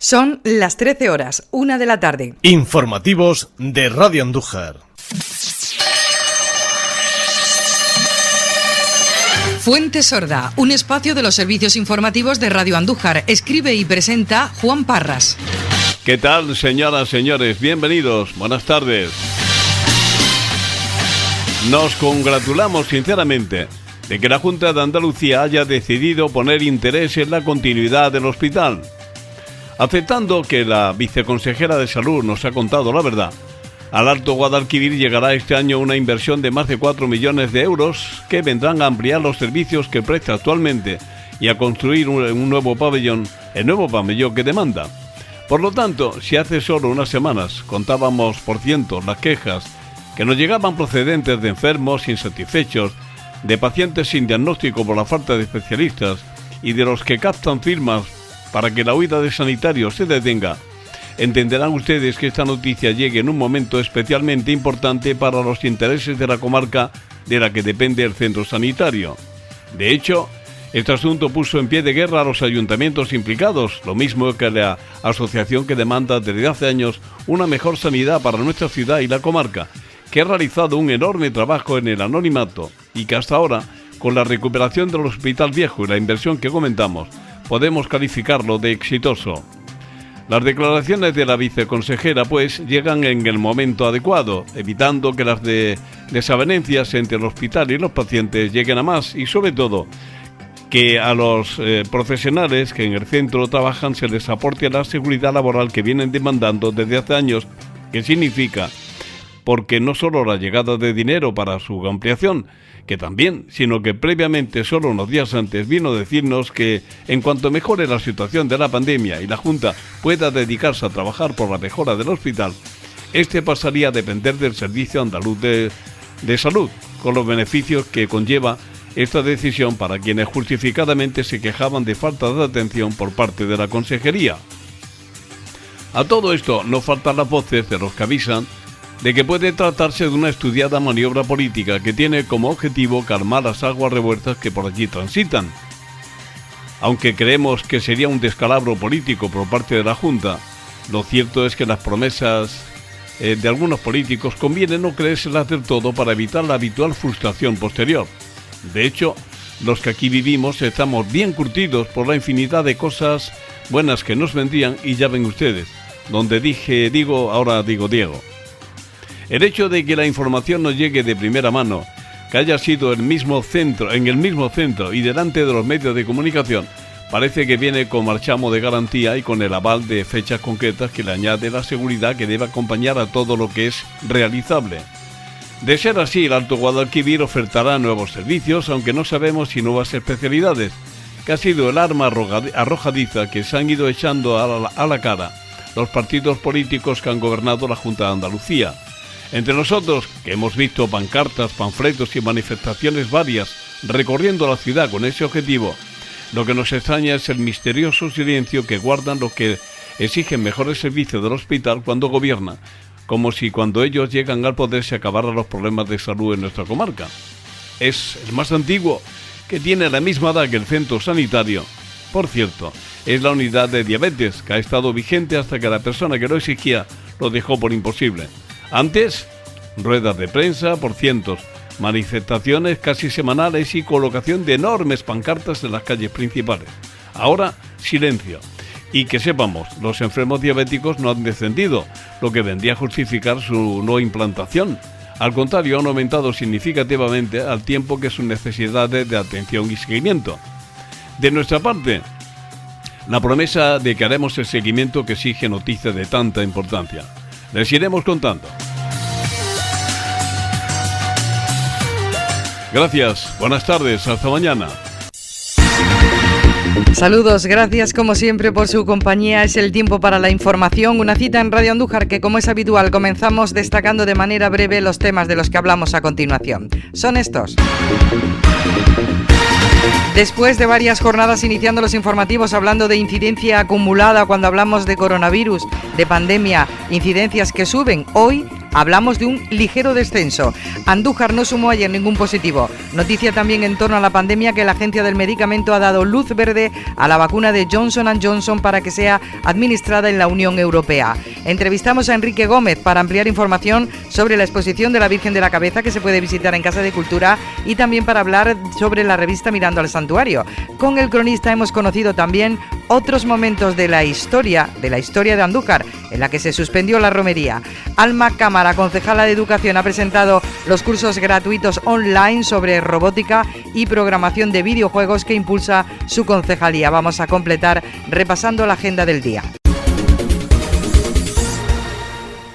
Son las 13 horas, 1 de la tarde. Informativos de Radio Andújar. Fuente Sorda, un espacio de los servicios informativos de Radio Andújar. Escribe y presenta Juan Parras. ¿Qué tal, señoras, señores? Bienvenidos, buenas tardes. Nos congratulamos sinceramente de que la Junta de Andalucía haya decidido poner interés en la continuidad del hospital. Aceptando que la viceconsejera de Salud nos ha contado la verdad, al Alto Guadalquivir llegará este año una inversión de más de 4 millones de euros que vendrán a ampliar los servicios que presta actualmente y a construir un nuevo pabellón, el nuevo pabellón que demanda. Por lo tanto, si hace solo unas semanas contábamos por cientos las quejas que nos llegaban procedentes de enfermos insatisfechos, de pacientes sin diagnóstico por la falta de especialistas y de los que captan firmas para que la huida de sanitarios se detenga, entenderán ustedes que esta noticia llegue en un momento especialmente importante para los intereses de la comarca de la que depende el centro sanitario. De hecho, este asunto puso en pie de guerra a los ayuntamientos implicados, lo mismo que la asociación que demanda desde hace años una mejor sanidad para nuestra ciudad y la comarca, que ha realizado un enorme trabajo en el anonimato y que hasta ahora, con la recuperación del Hospital Viejo y la inversión que comentamos, podemos calificarlo de exitoso. Las declaraciones de la viceconsejera, pues, llegan en el momento adecuado, evitando que las desavenencias entre el hospital y los pacientes lleguen a más y, sobre todo, que a los profesionales que en el centro trabajan se les aporte la seguridad laboral que vienen demandando desde hace años, que significa, porque no solo la llegada de dinero para su ampliación, que también, sino que previamente, solo unos días antes, vino a decirnos que en cuanto mejore la situación de la pandemia y la Junta pueda dedicarse a trabajar por la mejora del hospital, este pasaría a depender del Servicio Andaluz de Salud, con los beneficios que conlleva esta decisión para quienes justificadamente se quejaban de falta de atención por parte de la Consejería. A todo esto no faltan las voces de los que avisan de que puede tratarse de una estudiada maniobra política que tiene como objetivo calmar las aguas revueltas que por allí transitan. Aunque creemos que sería un descalabro político por parte de la Junta, lo cierto es que las promesas de algunos políticos conviene no creérselas del todo para evitar la habitual frustración posterior. De hecho, los que aquí vivimos estamos bien curtidos por la infinidad de cosas buenas que nos vendrían y ya ven ustedes, donde digo, ahora digo Diego. El hecho de que la información nos llegue de primera mano, que haya sido en el mismo centro y delante de los medios de comunicación, parece que viene con marchamo de garantía y con el aval de fechas concretas que le añade la seguridad que debe acompañar a todo lo que es realizable. De ser así, el Alto Guadalquivir ofertará nuevos servicios, aunque no sabemos si nuevas especialidades, que ha sido el arma arrojadiza que se han ido echando a la cara los partidos políticos que han gobernado la Junta de Andalucía. Entre nosotros, que hemos visto pancartas, panfletos y manifestaciones varias recorriendo la ciudad con ese objetivo, lo que nos extraña es el misterioso silencio que guardan los que exigen mejores servicios del hospital cuando gobierna, como si cuando ellos llegan al poder se acabaran los problemas de salud en nuestra comarca. Es el más antiguo, que tiene la misma edad que el centro sanitario. Por cierto, es la unidad de diabetes, que ha estado vigente hasta que la persona que lo exigía lo dejó por imposible. Antes, ruedas de prensa por cientos, manifestaciones casi semanales y colocación de enormes pancartas en las calles principales. Ahora, silencio. Y que sepamos, los enfermos diabéticos no han descendido, lo que vendría a justificar su no implantación. Al contrario, han aumentado significativamente al tiempo que sus necesidades de atención y seguimiento. De nuestra parte, la promesa de que haremos el seguimiento que exige noticias de tanta importancia. Les iremos contando. Gracias, buenas tardes, hasta mañana. Saludos, gracias como siempre por su compañía. Es el tiempo para la información, una cita en Radio Andújar que, como es habitual, comenzamos destacando de manera breve los temas de los que hablamos a continuación. Son estos. Después de varias jornadas iniciando los informativos hablando de incidencia acumulada cuando hablamos de coronavirus, de pandemia, incidencias que suben, hoy hablamos de un ligero descenso. Andújar no sumó ayer ningún positivo. Noticia también en torno a la pandemia que la Agencia del Medicamento ha dado luz verde a la vacuna de Johnson & Johnson para que sea administrada en la Unión Europea. Entrevistamos a Enrique Gómez para ampliar información sobre la exposición de la Virgen de la Cabeza que se puede visitar en Casa de Cultura y también para hablar sobre la revista Mirando al Santuario. Con el cronista hemos conocido también otros momentos de la historia de Andújar, en la que se suspendió la romería. Alma Cámara, concejala de Educación, ha presentado los cursos gratuitos online sobre robótica y programación de videojuegos que impulsa su concejalía. Vamos a completar repasando la agenda del día.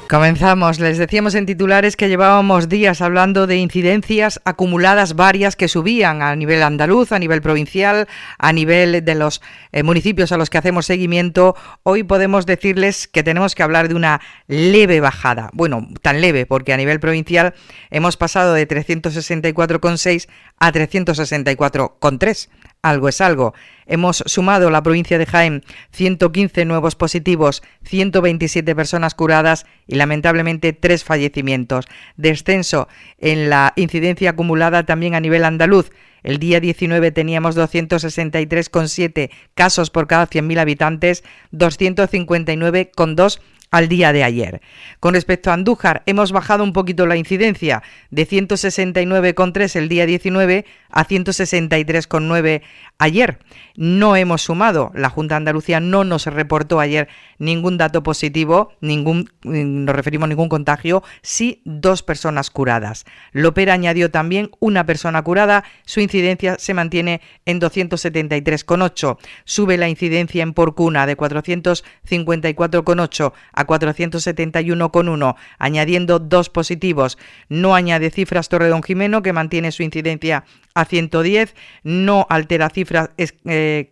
Comenzamos. Les decíamos en titulares que llevábamos días hablando de incidencias acumuladas varias que subían a nivel andaluz, a nivel provincial, a nivel de los municipios a los que hacemos seguimiento. Hoy podemos decirles que tenemos que hablar de una leve bajada. Bueno, tan leve porque a nivel provincial hemos pasado de 364,6 a 364,3. Algo es algo. Hemos sumado la provincia de Jaén 115 nuevos positivos, 127 personas curadas y lamentablemente 3 fallecimientos. Descenso en la incidencia acumulada también a nivel andaluz. El día 19 teníamos 263,7 casos por cada 100.000 habitantes, 259,2 al día de ayer. Con respecto a Andújar, hemos bajado un poquito la incidencia de 169,3 el día 19 a 163,9 ayer. No hemos sumado, la Junta de Andalucía no nos reportó ayer ningún dato positivo, nos referimos a ningún contagio, sí 2 personas curadas. Lopera añadió también una persona curada, su incidencia se mantiene en 273,8. Sube la incidencia en Porcuna de 454,8 a 471,1, añadiendo 2 positivos. No añade cifras Torredonjimeno, que mantiene su incidencia a 110, no altera cifras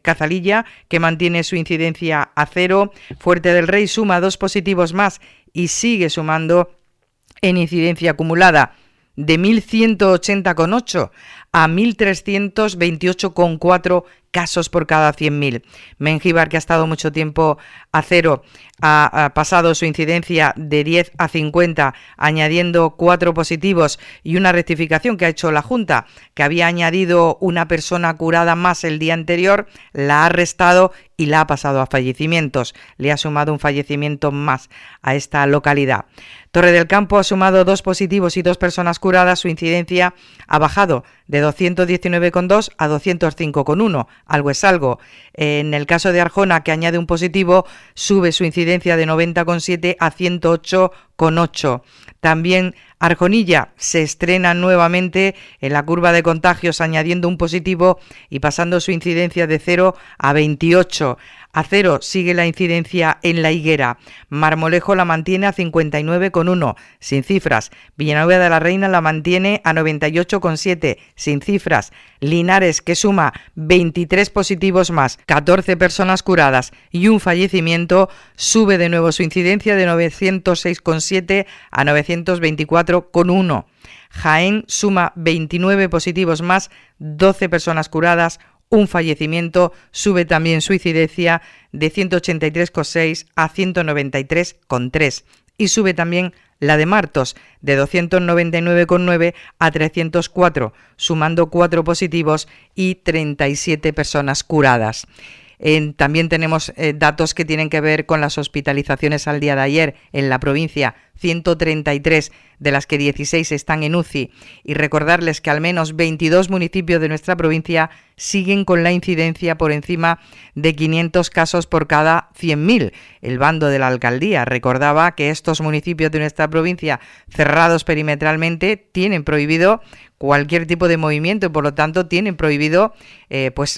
Cazalilla, que mantiene su incidencia a 0. Fuerte del Rey suma 2 positivos más y sigue sumando en incidencia acumulada de 1.180,8 a 1.328,4 casos por cada 100.000. Mengíbar, que ha estado mucho tiempo a 0, ha pasado su incidencia de 10 a 50, añadiendo 4 positivos y una rectificación que ha hecho la Junta, que había añadido una persona curada más el día anterior, la ha restado y la ha pasado a fallecimientos. Le ha sumado un fallecimiento más a esta localidad. Torre del Campo ha sumado 2 positivos y 2 personas curadas. Su incidencia ha bajado de 219,2 a 205,1. Algo es algo. En el caso de Arjona, que añade un positivo, sube su incidencia de 90,7 a 108,8. También Arjonilla se estrena nuevamente en la curva de contagios, añadiendo un positivo y pasando su incidencia de 0 a 28. A 0 sigue la incidencia en La Higuera. Marmolejo la mantiene a 59,1, sin cifras. Villanueva de la Reina la mantiene a 98,7, sin cifras. Linares, que suma 23 positivos más, 14 personas curadas y un fallecimiento, sube de nuevo su incidencia de 906,7 a 924,1. Jaén suma 29 positivos más, 12 personas curadas, un fallecimiento, sube también su incidencia de 183,6 a 193,3 y sube también la de Martos de 299,9 a 304, sumando 4 positivos y 37 personas curadas. También tenemos datos que tienen que ver con las hospitalizaciones al día de ayer en la provincia, 133, de las que 16 están en UCI, y recordarles que al menos 22 municipios de nuestra provincia siguen con la incidencia por encima de 500 casos por cada 100.000. El bando de la alcaldía recordaba que estos municipios de nuestra provincia cerrados perimetralmente tienen prohibido cualquier tipo de movimiento y por lo tanto tienen prohibido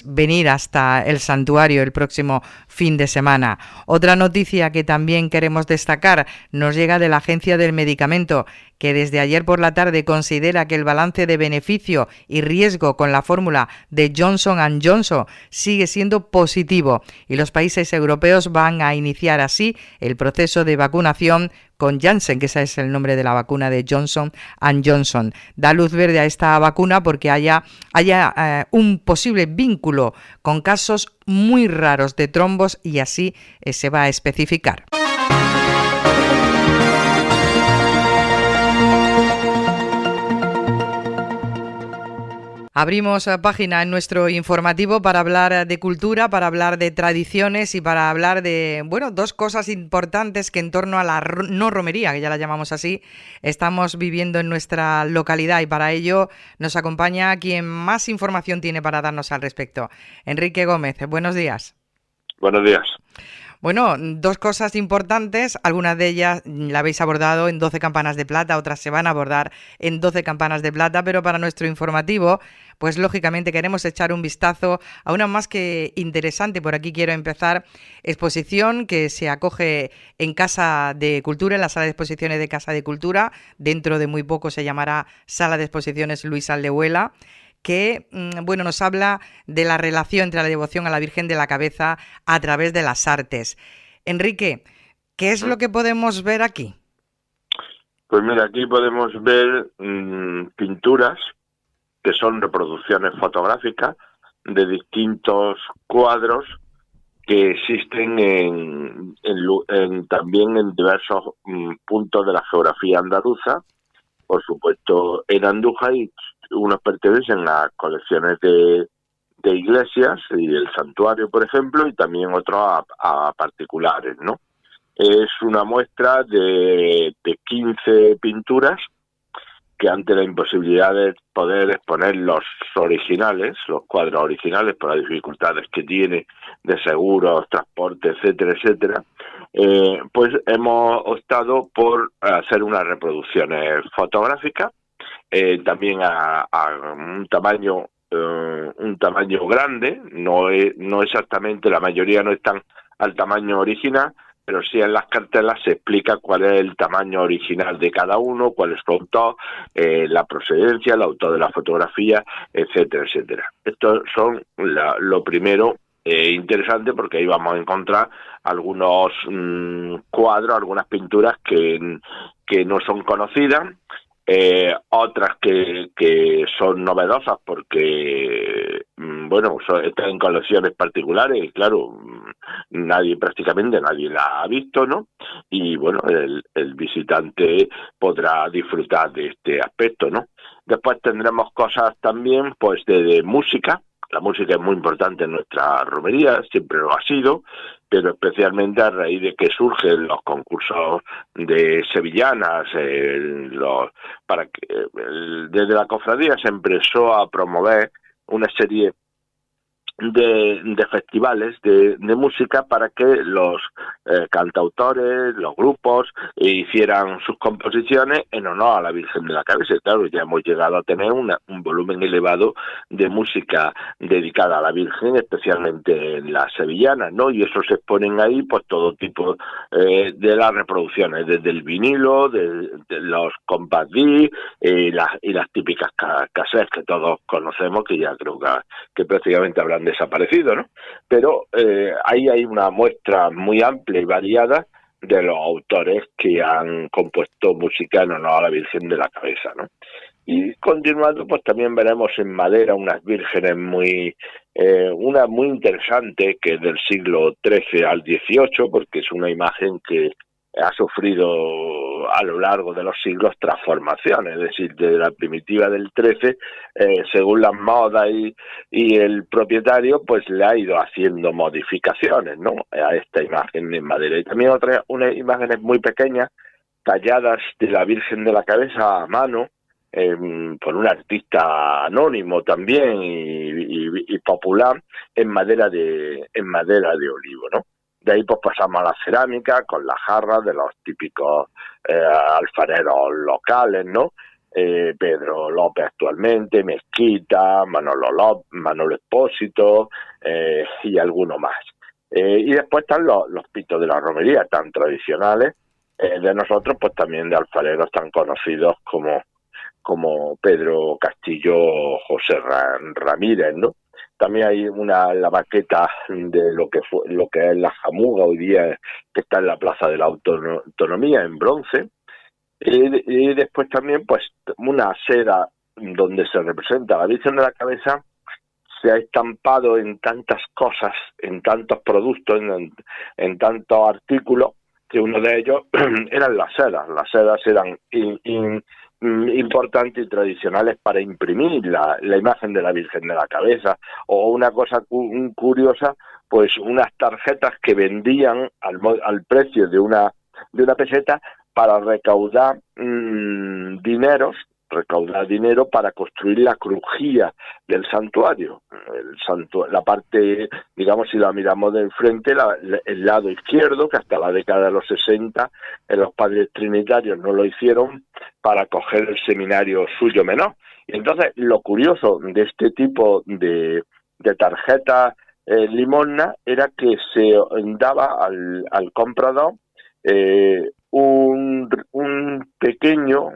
venir hasta el santuario el próximo fin de semana. Otra noticia que también queremos destacar nos llega de la Agencia del Medicamento, que desde ayer por la tarde considera que el balance de beneficio y riesgo con la fórmula de Johnson & Johnson sigue siendo positivo y los países europeos van a iniciar así el proceso de vacunación con Janssen, que ese es el nombre de la vacuna de Johnson & Johnson. Da luz verde a esta vacuna porque haya un posible vínculo con casos muy raros de trombos y así se va a especificar. Abrimos página en nuestro informativo para hablar de cultura, para hablar de tradiciones y para hablar de, bueno, dos cosas importantes que en torno a la no romería, que ya la llamamos así, estamos viviendo en nuestra localidad, y para ello nos acompaña quien más información tiene para darnos al respecto. Enrique Gómez, buenos días. Buenos días. Bueno, dos cosas importantes, algunas de ellas la habéis abordado en 12 campanas de plata, otras se van a abordar en 12 campanas de plata, pero para nuestro informativo, pues lógicamente queremos echar un vistazo a una más que interesante. Por aquí quiero empezar, exposición que se acoge en Casa de Cultura, en la sala de exposiciones de Casa de Cultura. Dentro de muy poco se llamará Sala de Exposiciones Luis Aldehuela, que bueno, nos habla de la relación entre la devoción a la Virgen de la Cabeza a través de las artes. Enrique, ¿qué es lo que podemos ver aquí? Pues mira, aquí podemos ver pinturas que son reproducciones fotográficas de distintos cuadros que existen también en diversos puntos de la geografía andaluza, por supuesto en Andújar, y unos pertenecen a colecciones de iglesias y el santuario, por ejemplo, y también otros a particulares, ¿no? Es una muestra de 15 pinturas que, ante la imposibilidad de poder exponer los originales, los cuadros originales, por las dificultades que tiene de seguros, transporte, etcétera, etcétera, pues hemos optado por hacer unas reproducciones fotográficas, también a un tamaño grande, no exactamente, la mayoría no están al tamaño original, pero sí en las cartelas se explica cuál es el tamaño original de cada uno, cuál es su autor, la procedencia, el autor de la fotografía, etcétera, etcétera. Estos son lo primero interesante, porque ahí vamos a encontrar algunos cuadros, algunas pinturas que no son conocidas, otras que son novedosas porque bueno, están en colecciones particulares y claro, prácticamente nadie la ha visto, ¿no? Y bueno, el visitante podrá disfrutar de este aspecto, ¿no? Después tendremos cosas también pues de música. La música es muy importante en nuestra romería, siempre lo ha sido, pero especialmente a raíz de que surgen los concursos de sevillanas, desde la cofradía se empezó a promover una serie de festivales de música para que los cantautores, los grupos hicieran sus composiciones en honor a la Virgen de la Cabeza. Y claro, ya hemos llegado a tener un volumen elevado de música dedicada a la Virgen, especialmente en las sevillanas, ¿no? Y eso se exponen ahí pues todo tipo de las reproducciones, desde el vinilo, de los compact disc, y las típicas cassettes que todos conocemos, que ya creo que prácticamente habrán desaparecido, ¿no? Pero ahí hay una muestra muy amplia y variada de los autores que han compuesto música en honor a la Virgen de la Cabeza, ¿no? Y continuando, pues también veremos en madera unas vírgenes una muy interesante, que es del siglo XIII al XVIII, porque es una imagen que ha sufrido a lo largo de los siglos transformaciones, es decir, desde la primitiva del XIII, según las modas y el propietario, pues le ha ido haciendo modificaciones, ¿no?, a esta imagen en madera. Y también unas imágenes muy pequeñas, talladas de la Virgen de la Cabeza a mano, por un artista anónimo también y popular, en madera de olivo, ¿no? De ahí pues pasamos a la cerámica, con las jarras de los típicos alfareros locales, ¿no? Pedro López actualmente, Mezquita, Manolo Espósito y alguno más. Y después están los pitos de la romería, tan tradicionales de nosotros, pues también de alfareros tan conocidos como Pedro Castillo, José Ramírez, ¿no? También hay la maqueta de lo que es la jamuga hoy día, que está en la Plaza de la Autonomía, en bronce. Y después también pues una seda donde se representa a la Virgen de la Cabeza. Se ha estampado en tantas cosas, en tantos productos, en tantos artículos, que uno de ellos eran las sedas. Las sedas eran importantes y tradicionales para imprimir la imagen de la Virgen de la Cabeza, o una cosa curiosa, pues unas tarjetas que vendían al precio de una peseta para recaudar dinero para construir la crujía del santuario. La parte, digamos, si la miramos de enfrente, el lado izquierdo, que hasta la década de los 60 los padres trinitarios no lo hicieron para coger el seminario suyo menor. Y entonces, lo curioso de este tipo de tarjeta limosna era que se daba al comprador un pequeño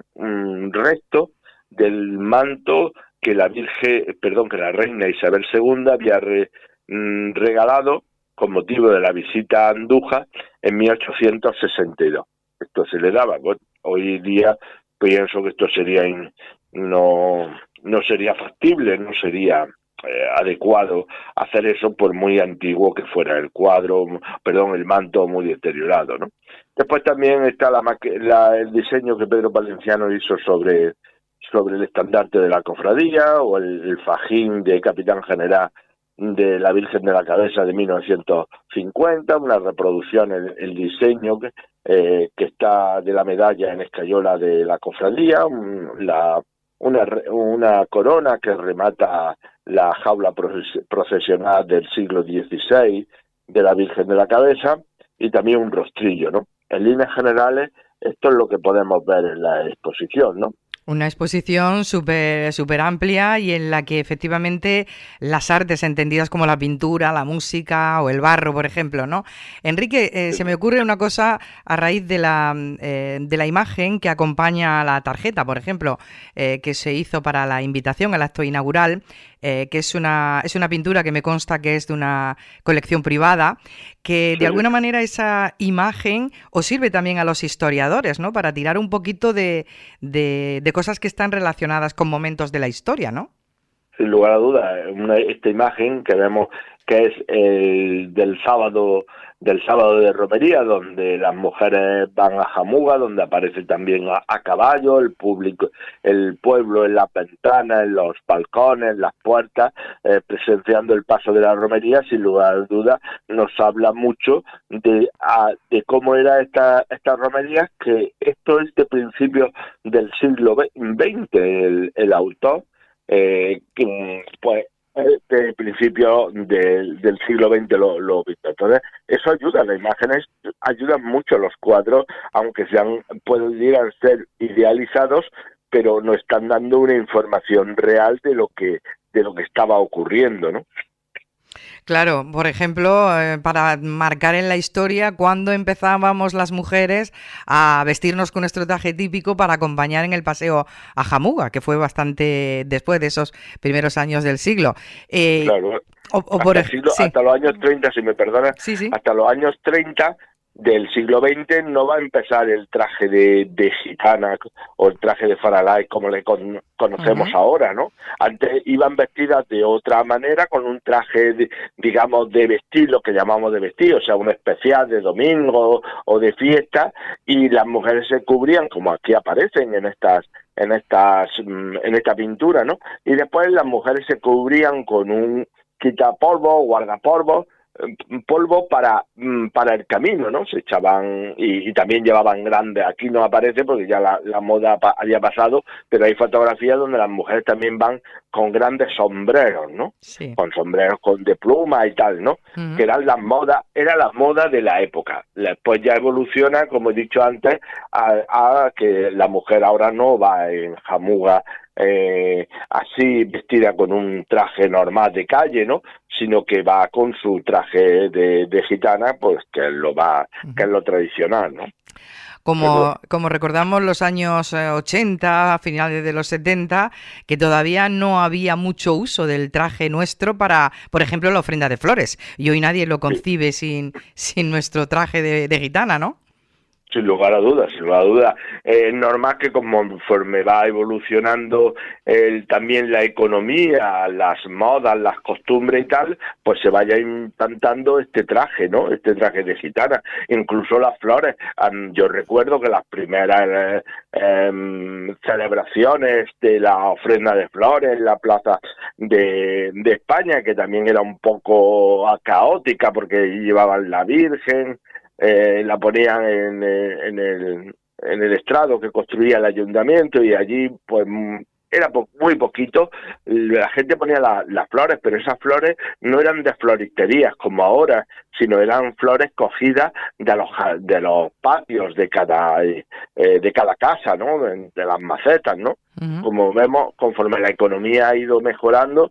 resto del manto que la reina Isabel II había regalado con motivo de la visita a Andújar en 1862. Esto se le daba. Bueno, hoy día pienso que esto sería no sería factible, no sería adecuado hacer eso, por muy antiguo que fuera el manto muy deteriorado, ¿no? Después también está el diseño que Pedro Valenciano hizo sobre el estandarte de la cofradía, o el fajín de capitán general de la Virgen de la Cabeza de 1950, una reproducción, el diseño que está de la medalla en escayola de la cofradía, una corona que remata la jaula procesional del siglo XVI de la Virgen de la Cabeza, y también un rostrillo, ¿no? En líneas generales, esto es lo que podemos ver en la exposición, ¿no? Una exposición súper amplia, y en la que efectivamente las artes entendidas como la pintura, la música o el barro, por ejemplo, ¿no? Enrique, se me ocurre una cosa a raíz de la imagen que acompaña a la tarjeta, por ejemplo, que se hizo para la invitación al acto inaugural, que es una pintura que me consta que es de una colección privada, que de alguna manera esa imagen os sirve también a los historiadores, ¿no? Para tirar un poquito de cosas que están relacionadas con momentos de la historia, ¿no? Sin lugar a dudas, esta imagen que vemos, que es del sábado de romería, donde las mujeres van a Jamuga, donde aparece también a caballo, el pueblo en las ventanas, en los balcones, en las puertas, presenciando el paso de la romería. Sin lugar a dudas nos habla mucho de cómo era esta romería, que esto es de principios del siglo XX. El autor, pues de principio del siglo XX lo visto. Entonces, eso ayuda, las imágenes ayudan mucho, los cuadros, aunque pudieran ser idealizados, pero nos están dando una información real de lo que estaba ocurriendo, ¿no? Claro, por ejemplo, para marcar en la historia cuando empezábamos las mujeres a vestirnos con nuestro traje típico para acompañar en el paseo a Jamuga, que fue bastante después de esos primeros años del siglo. Claro, hasta los años 30, si me perdonas, sí. Hasta los años 30 del siglo XX no va a empezar el traje de gitana o el traje de faralay como le conocemos ahora, ¿no? Antes iban vestidas de otra manera, con un traje, digamos, de vestir, lo que llamamos de vestir, o sea, un especial de domingo o de fiesta, y las mujeres se cubrían, como aquí aparecen en esta pintura, ¿no? Y después las mujeres se cubrían con un quitapolvo o guardapolvo, polvo para el camino, ¿no? Se echaban y también llevaban grandes. Aquí no aparece porque ya la moda había pasado, pero hay fotografías donde las mujeres también van con grandes sombreros, ¿no? Sí. Con sombreros de pluma y tal, ¿no? Que eran las modas, era la moda de la época. Después ya evoluciona, como he dicho antes, a que la mujer ahora no va en jamuga así vestida con un traje normal de calle, ¿no? Sino que va con su traje de gitana, pues que es lo tradicional, ¿no? Como recordamos los años 80, a finales de los 70, que todavía no había mucho uso del traje nuestro para, por ejemplo, la ofrenda de flores. Y hoy nadie lo concibe sin nuestro traje de gitana, ¿no? Sin lugar a dudas, sin lugar a dudas. Es normal que conforme va evolucionando también la economía, las modas, las costumbres y tal, pues se vaya implantando este traje, ¿no? Este traje de gitana. Incluso las flores. Yo recuerdo que las primeras celebraciones de la ofrenda de flores en la plaza de España, que también era un poco caótica porque llevaban la Virgen, la ponían en el estrado que construía el ayuntamiento, y allí pues era muy poquito, la gente ponía las flores, pero esas flores no eran de floristerías como ahora, sino eran flores cogidas de los patios de cada casa, ¿no? De las macetas, ¿no? Ujú. Como vemos, conforme la economía ha ido mejorando,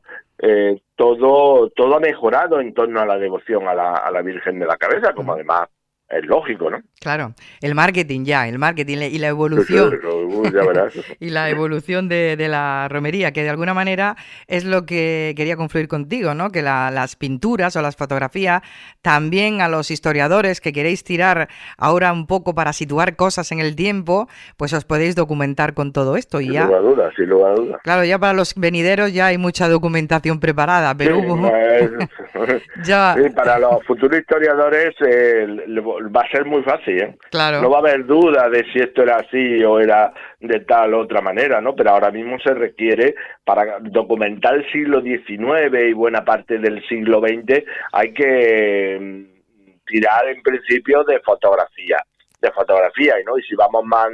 todo ha mejorado en torno a la devoción a la Virgen de la Cabeza, como además es lógico, ¿no? Claro, el marketing y la Sí, sí, evolución ya verás. y la evolución de la romería, que de alguna manera es lo que quería confluir contigo, ¿no? Que las pinturas o las fotografías, también a los historiadores que queréis tirar ahora un poco para situar cosas en el tiempo, pues os podéis documentar con todo esto y Sin ya, lugar a dudas, sin lugar a dudas. claro, ya para los venideros ya hay mucha documentación preparada, Sí, pero ya, sí, para los futuros historiadores va a ser muy fácil, ¿eh? No claro. va a haber duda de si esto era así o era de tal u otra manera, ¿no? Pero ahora mismo se requiere, para documentar el siglo XIX y buena parte del siglo XX, hay que tirar en principio de fotografía, ¿no? Y si vamos más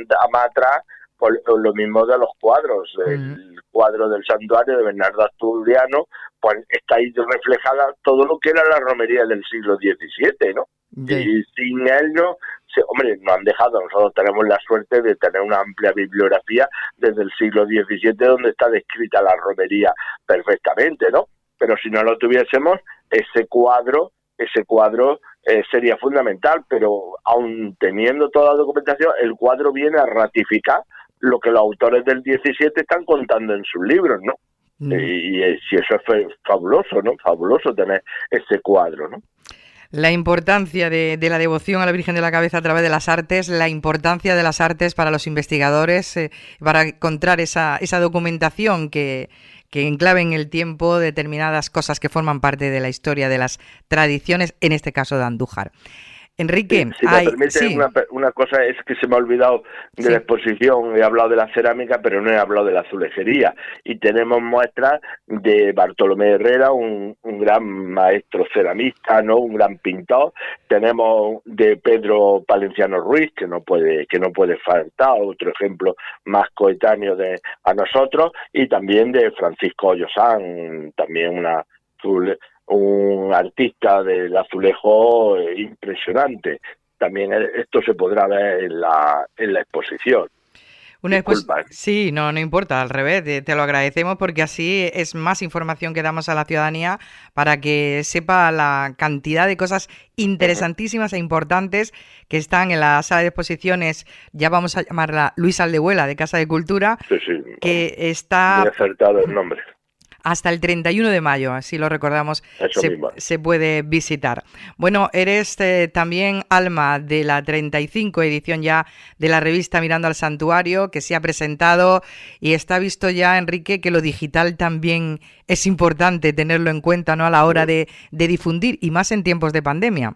atrás, pues lo mismo de los cuadros. Mm, El cuadro del santuario de Bernardo Asturiano, pues está ahí reflejada todo lo que era la romería del siglo XVII, ¿no? de- Y sin él hombre, nos han dejado, nosotros tenemos la suerte de tener una amplia bibliografía desde el siglo XVII donde está descrita la romería perfectamente, ¿no? Pero si no lo tuviésemos, ese cuadro sería fundamental, pero aun teniendo toda la documentación, el cuadro viene a ratificar lo que los autores del 17 están contando en sus libros, ¿no? mm. Si eso es fabuloso, ¿no? Fabuloso tener ese cuadro, ¿no? La importancia de la devoción a la Virgen de la Cabeza a través de las artes, la importancia de las artes para los investigadores, para encontrar esa documentación que enclave en el tiempo determinadas cosas que forman parte de la historia, de las tradiciones, en este caso de Andújar. Enrique, Si me permite, una cosa es que se me ha olvidado de la exposición. He hablado de la cerámica, pero no he hablado de la azulejería. Y tenemos muestras de Bartolomé Herrera, un gran maestro ceramista, ¿no? Un gran pintor. Tenemos de Pedro Palenciano Ruiz, que no puede faltar, otro ejemplo más coetáneo a nosotros, y también de Francisco Hoyosán, también un artista del azulejo impresionante. También esto se podrá ver en la exposición. Disculpa. Sí, no importa, al revés, te lo agradecemos porque así es más información que damos a la ciudadanía para que sepa la cantidad de cosas interesantísimas e importantes que están en la sala de exposiciones, ya vamos a llamarla Luis Aldehuela, de Casa de Cultura, Sí, que está... muy acertado el nombre. Hasta el 31 de mayo, así lo recordamos, se puede visitar. Bueno, eres también alma de la 35 edición ya de la revista Mirando al Santuario, que se ha presentado y está visto ya, Enrique, que lo digital también es importante tenerlo en cuenta, ¿no? A la hora de difundir, y más en tiempos de pandemia.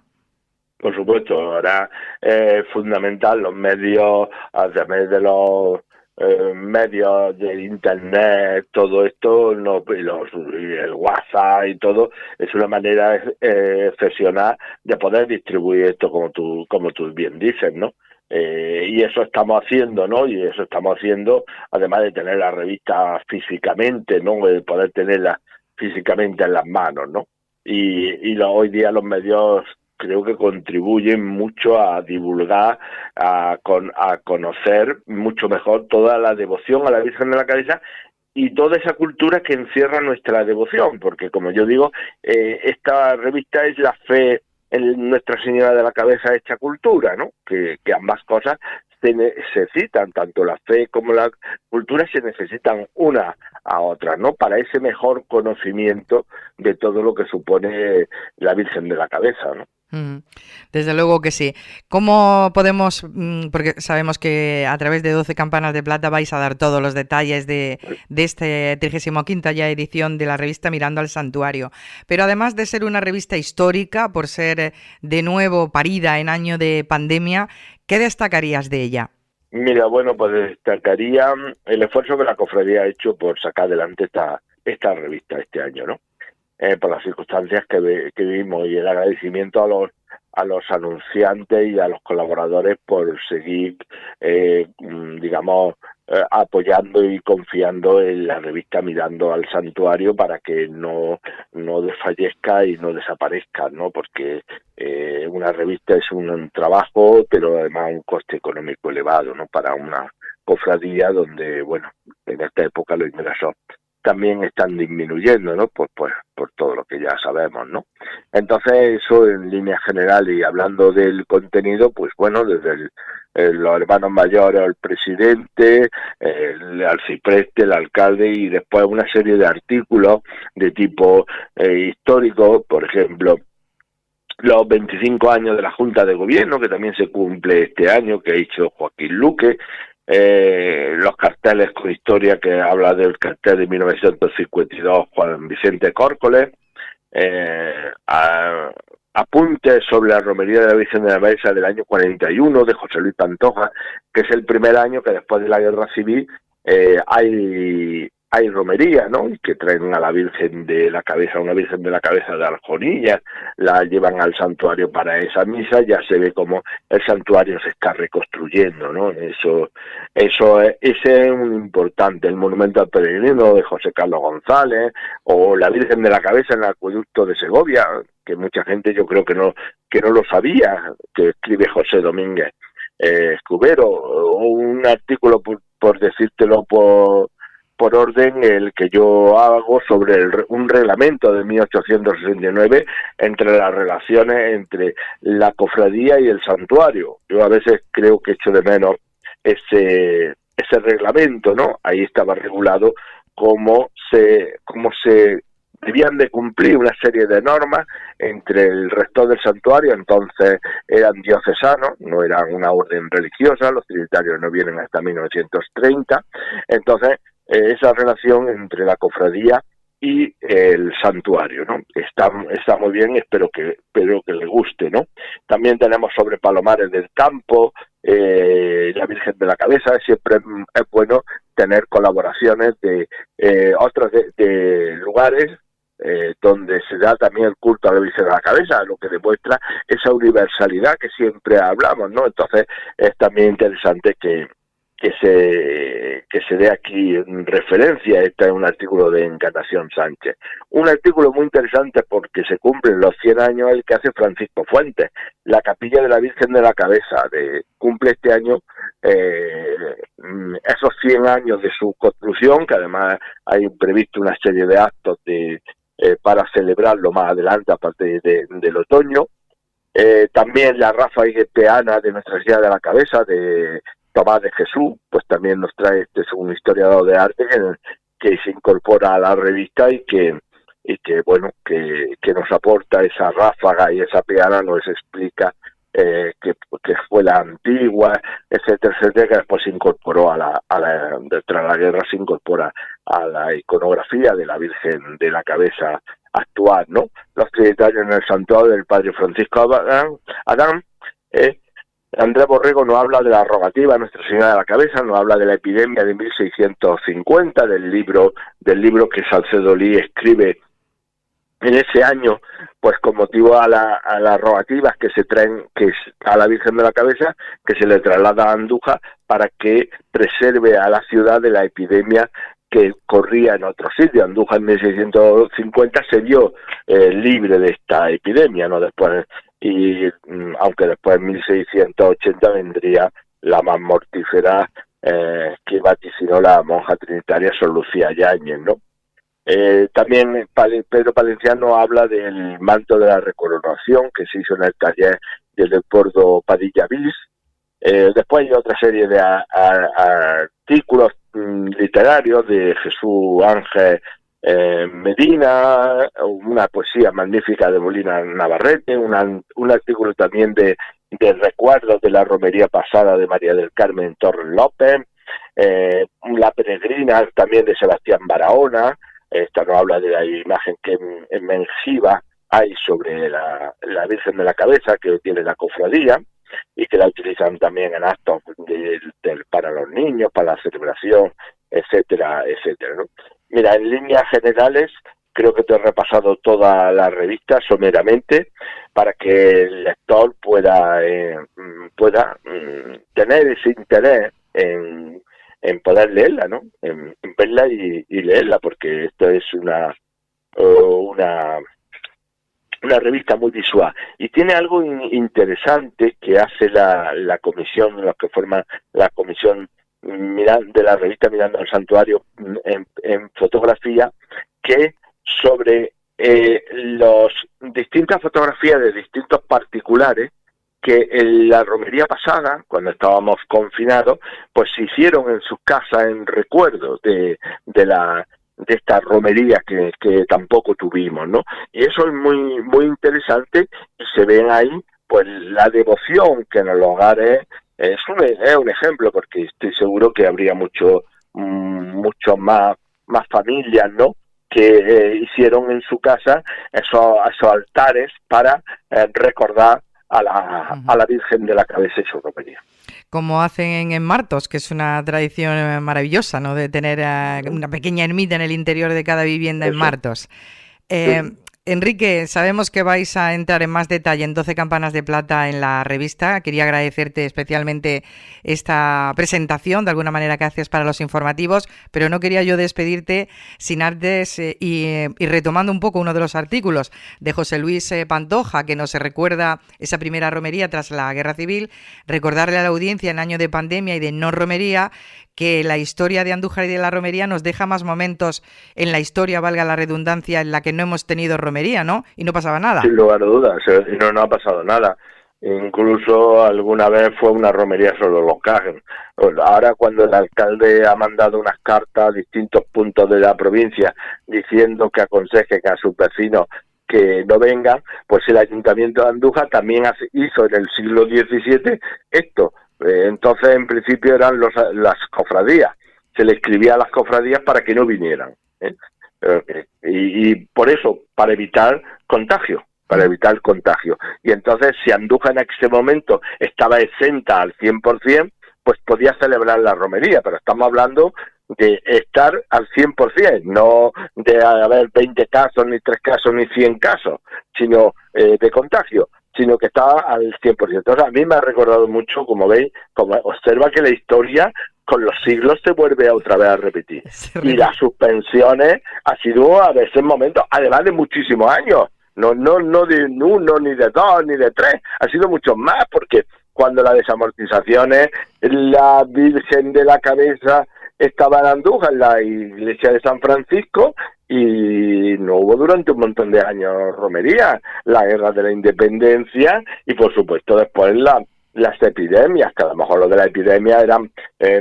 Por supuesto, ahora es fundamental los medios, a través de los medios de internet, todo esto, el WhatsApp y todo, es una manera excepcional de poder distribuir esto como tú bien dices, ¿no? Y eso estamos haciendo, ¿no? Y eso estamos haciendo, además de tener la revista físicamente, ¿no? De poder tenerla físicamente en las manos, ¿no? Hoy día los medios creo que contribuyen mucho a divulgar, a conocer mucho mejor toda la devoción a la Virgen de la Cabeza y toda esa cultura que encierra nuestra devoción, porque como yo digo, esta revista es la fe en Nuestra Señora de la Cabeza hecha cultura, ¿no? Que ambas cosas se necesitan, tanto la fe como la cultura se necesitan una a otra, ¿no? Para ese mejor conocimiento de todo lo que supone la Virgen de la Cabeza, ¿no? Desde luego que sí. ¿Cómo podemos, porque sabemos que a través de 12 campanas de plata vais a dar todos los detalles de este 35ª ya edición de la revista Mirando al Santuario, pero además de ser una revista histórica, por ser de nuevo parida en año de pandemia, ¿qué destacarías de ella? Mira, bueno, pues destacaría el esfuerzo que la cofradía ha hecho por sacar adelante esta revista este año, ¿no? Por las circunstancias que vivimos, y el agradecimiento a los anunciantes y a los colaboradores por seguir, apoyando y confiando en la revista Mirando al Santuario para que no desfallezca y no desaparezca, ¿no? Porque una revista es un trabajo, pero además un coste económico elevado, ¿no? Para una cofradía donde, bueno, en esta época los ingresos también están disminuyendo, ¿no? Pues por todo lo que ya sabemos, ¿no? Entonces, eso en líneas generales, y hablando del contenido, pues bueno, desde los hermanos mayores, el presidente, el arcipreste, el alcalde, y después una serie de artículos de tipo histórico, por ejemplo, los 25 años de la Junta de Gobierno, que también se cumple este año, que ha hecho Joaquín Luque, los carteles con historia, que habla del cartel de 1952, Juan Vicente Córcoles, apuntes sobre la romería de la Virgen de la Mesa del año 41 de José Luis Pantoja, que es el primer año que después de la Guerra Civil hay romería, ¿no? Y que traen a la Virgen de la Cabeza, una Virgen de la Cabeza de Arjonilla, la llevan al santuario para esa misa. Ya se ve como el santuario se está reconstruyendo, ¿no? Ese es un importante. El monumento al peregrino de José Carlos González, o la Virgen de la Cabeza en el acueducto de Segovia, que mucha gente yo creo que no lo sabía, que escribe José Domínguez Escudero, o un artículo, por decírtelo por orden, el que yo hago sobre un reglamento de 1869 entre las relaciones entre la cofradía y el santuario. Yo a veces creo que echo de menos ese reglamento, ¿no? Ahí estaba regulado cómo se debían de cumplir una serie de normas entre el rector del santuario. Entonces eran diocesanos, no eran una orden religiosa, los trinitarios no vienen hasta 1930, entonces esa relación entre la cofradía y el santuario, ¿no? Está muy bien, espero que le guste, ¿no? También tenemos sobre Palomares del Campo, la Virgen de la Cabeza. Siempre es bueno tener colaboraciones de otros de lugares donde se da también el culto a la Virgen de la Cabeza, lo que demuestra esa universalidad que siempre hablamos, ¿no? Entonces es también interesante que se dé aquí en referencia. Este es un artículo de Encarnación Sánchez. Un artículo muy interesante porque se cumplen los 100 años el que hace Francisco Fuentes. La Capilla de la Virgen de la Cabeza cumple este año esos 100 años de su construcción, que además hay previsto una serie de actos para celebrarlo más adelante, a partir del otoño. También la Rafa Peana de Nuestra Señora de la Cabeza, de Tomás de Jesús, pues también nos trae, este es un historiador de arte que se incorpora a la revista y que nos aporta esa ráfaga y esa peana, nos explica que fue la antigua, etcétera, etcétera, que después se incorporó tras la guerra se incorpora a la iconografía de la Virgen de la Cabeza actual, ¿no? Los trinitarios en el santuario del Padre Francisco Adán. Andrés Borrego nos habla de la rogativa a Nuestra Señora de la Cabeza, nos habla de la epidemia de 1650, del libro que Salcedo Lí escribe en ese año, pues con motivo a las rogativas que se traen a la Virgen de la Cabeza, que se le traslada a Andújar para que preserve a la ciudad de la epidemia que corría en otro sitio. Andújar en 1650 se vio libre de esta epidemia, ¿no? Después, y aunque después en 1680 vendría la más mortífera que vaticinó la monja trinitaria Sor Lucía Yáñez, ¿no? También Pedro Palenciano habla del manto de la recoronación que se hizo en el taller del Leopoldo Padilla Viz. Después hay otra serie de artículos literarios de Jesús Ángel Medina, una poesía magnífica de Molina Navarrete, un artículo también de recuerdos de la romería pasada de María del Carmen Torres López, La Peregrina también de Sebastián Barahona. Esta nos habla de la imagen que en Mengiba hay sobre la Virgen de la Cabeza, que tiene la cofradía, y que la utilizan también en actos para los niños, para la celebración, etcétera, etcétera, ¿no? Mira, en líneas generales, creo que te he repasado toda la revista someramente para que el lector pueda tener ese interés en poder leerla, ¿no? En verla y leerla, porque esto es una revista muy visual y tiene algo interesante que hace la comisión, los que forman la comisión de la revista Mirando al Santuario en fotografía, que sobre las distintas fotografías de distintos particulares que en la romería pasada, cuando estábamos confinados, pues se hicieron en sus casas en recuerdo de esta romería que tampoco tuvimos, ¿no? Y eso es muy muy interesante, y se ven ahí pues la devoción que en los hogares es un ejemplo, porque estoy seguro que habría mucho más familias, ¿no?, que hicieron en su casa esos altares para recordar a la Virgen de la Cabeza y su romería. Como hacen en Martos, que es una tradición maravillosa, ¿no?, de tener una pequeña ermita en el interior de cada vivienda en Martos. Enrique, sabemos que vais a entrar en más detalle en 12 campanas de plata en la revista. Quería agradecerte especialmente esta presentación, de alguna manera, que haces para los informativos, pero no quería yo despedirte sin antes y retomando un poco uno de los artículos de José Luis Pantoja, que nos recuerda esa primera romería tras la Guerra Civil, recordarle a la audiencia en año de pandemia y de no romería que la historia de Andújar y de la romería nos deja más momentos en la historia, valga la redundancia, en la que no hemos tenido romería, ¿no? Y no pasaba nada. Sin lugar a dudas, no ha pasado nada. Incluso alguna vez fue una romería sobre los cajes. Ahora, cuando el alcalde ha mandado unas cartas a distintos puntos de la provincia diciendo que aconseje que a sus vecinos que no vengan, pues el Ayuntamiento de Andújar también hizo en el siglo XVII esto. Entonces, en principio, eran las cofradías. Se le escribía a las cofradías para que no vinieran, ¿eh? Y por eso, para evitar contagio. Y entonces, si Andújar en ese momento estaba exenta al 100%, pues podía celebrar la romería, pero estamos hablando de estar al 100%, no de haber 20 casos, ni 3 casos, ni 100 casos, sino de contagio, sino que estaba al 100%. Entonces, a mí me ha recordado mucho, como veis, como observa que la historia con los siglos se vuelve otra vez a repetir. Y las suspensiones ha sido a veces momentos, además de muchísimos años, no de uno, ni de dos, ni de tres, ha sido muchos más, porque cuando las desamortizaciones, la Virgen de la Cabeza estaba en Andújar, en la iglesia de San Francisco, y no hubo durante un montón de años romería, la guerra de la independencia, y por supuesto después las epidemias, que a lo mejor lo de la epidemia eran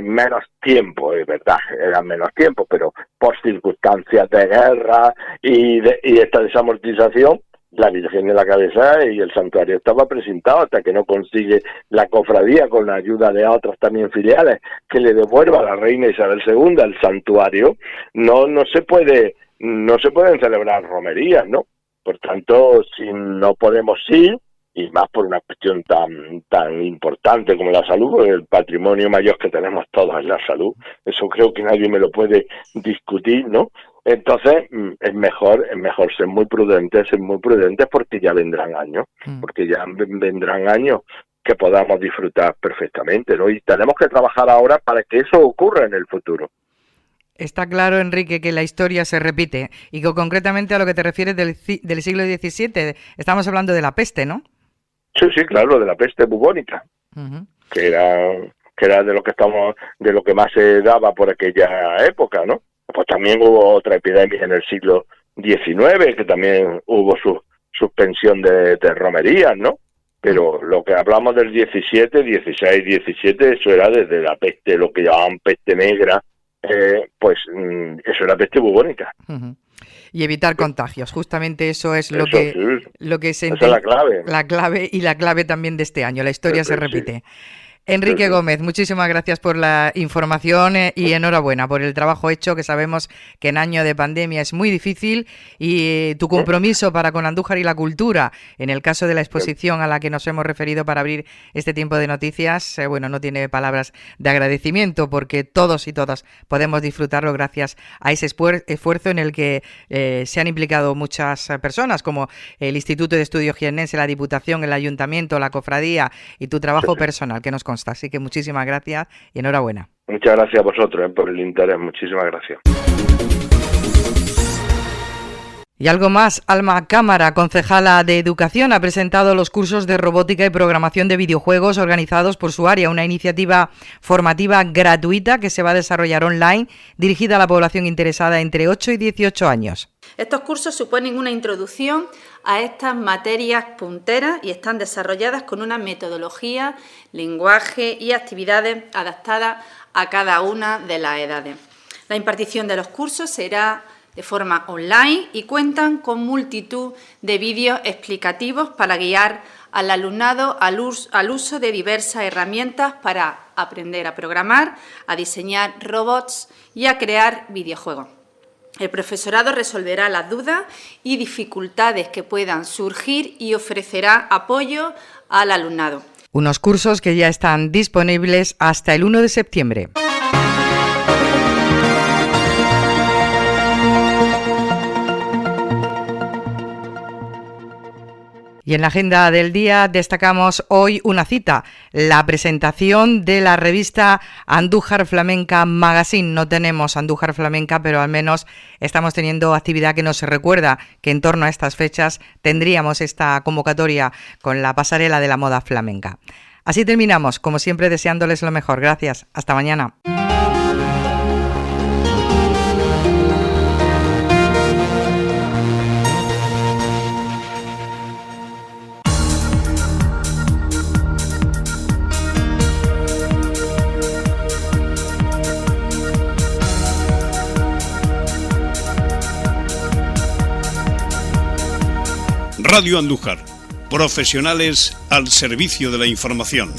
menos tiempo, es verdad, eran menos tiempo, pero por circunstancias de guerra y esta desamortización, la Virgen de la Cabeza y el santuario estaba presentado hasta que no consigue la cofradía, con la ayuda de otras también filiales, que le devuelva a la reina Isabel II el santuario. No se pueden celebrar romerías, ¿no? Por tanto, si no podemos ir, y más por una cuestión tan importante como la salud, porque el patrimonio mayor que tenemos todos es la salud, eso creo que nadie me lo puede discutir, ¿no? Entonces es mejor ser muy prudentes porque ya vendrán años, que podamos disfrutar perfectamente, ¿no? Y tenemos que trabajar ahora para que eso ocurra en el futuro. Está claro, Enrique, que la historia se repite y que concretamente a lo que te refieres del siglo XVII, estamos hablando de la peste, ¿no? Sí, claro, de la peste bubónica, que era de lo que más se daba por aquella época, ¿no? Pues también hubo otra epidemia en el siglo XIX, que también hubo su suspensión de romerías, ¿no? Pero lo que hablamos del 17, 16, 17, eso era desde la peste, lo que llamaban peste negra, pues eso era peste bubónica. y evitar contagios. Justamente eso es lo Eso que, sí. lo que se Esa es la clave. la clave y la clave también de este año. La historia se Sí. repite. Enrique Sí. Gómez, muchísimas gracias por la información y enhorabuena por el trabajo hecho, que sabemos que en año de pandemia es muy difícil, y tu compromiso para con Andújar y la cultura, en el caso de la exposición a la que nos hemos referido para abrir este tiempo de noticias, bueno, no tiene palabras de agradecimiento, porque todos y todas podemos disfrutarlo gracias a ese esfuerzo en el que se han implicado muchas personas, como el Instituto de Estudios Jiennense, la Diputación, el Ayuntamiento, la Cofradía y tu trabajo personal, que nos consta. Así que muchísimas gracias y enhorabuena. Muchas gracias a vosotros por el interés. Muchísimas gracias. Y algo más, Alma Cámara, concejala de Educación, ha presentado los cursos de robótica y programación de videojuegos organizados por su área, una iniciativa formativa gratuita que se va a desarrollar online, dirigida a la población interesada entre 8 y 18 años. Estos cursos suponen una introducción a estas materias punteras y están desarrolladas con una metodología, lenguaje y actividades adaptadas a cada una de las edades. La impartición de los cursos será de forma online y cuentan con multitud de vídeos explicativos para guiar al alumnado al uso de diversas herramientas para aprender a programar, a diseñar robots y a crear videojuegos. El profesorado resolverá las dudas y dificultades que puedan surgir y ofrecerá apoyo al alumnado. Unos cursos que ya están disponibles hasta el 1 de septiembre. Y en la agenda del día destacamos hoy una cita, la presentación de la revista Andújar Flamenca Magazine. No tenemos Andújar Flamenca, pero al menos estamos teniendo actividad que nos recuerda que en torno a estas fechas tendríamos esta convocatoria con la pasarela de la moda flamenca. Así terminamos, como siempre, deseándoles lo mejor. Gracias. Hasta mañana. Radio Andújar, profesionales al servicio de la información.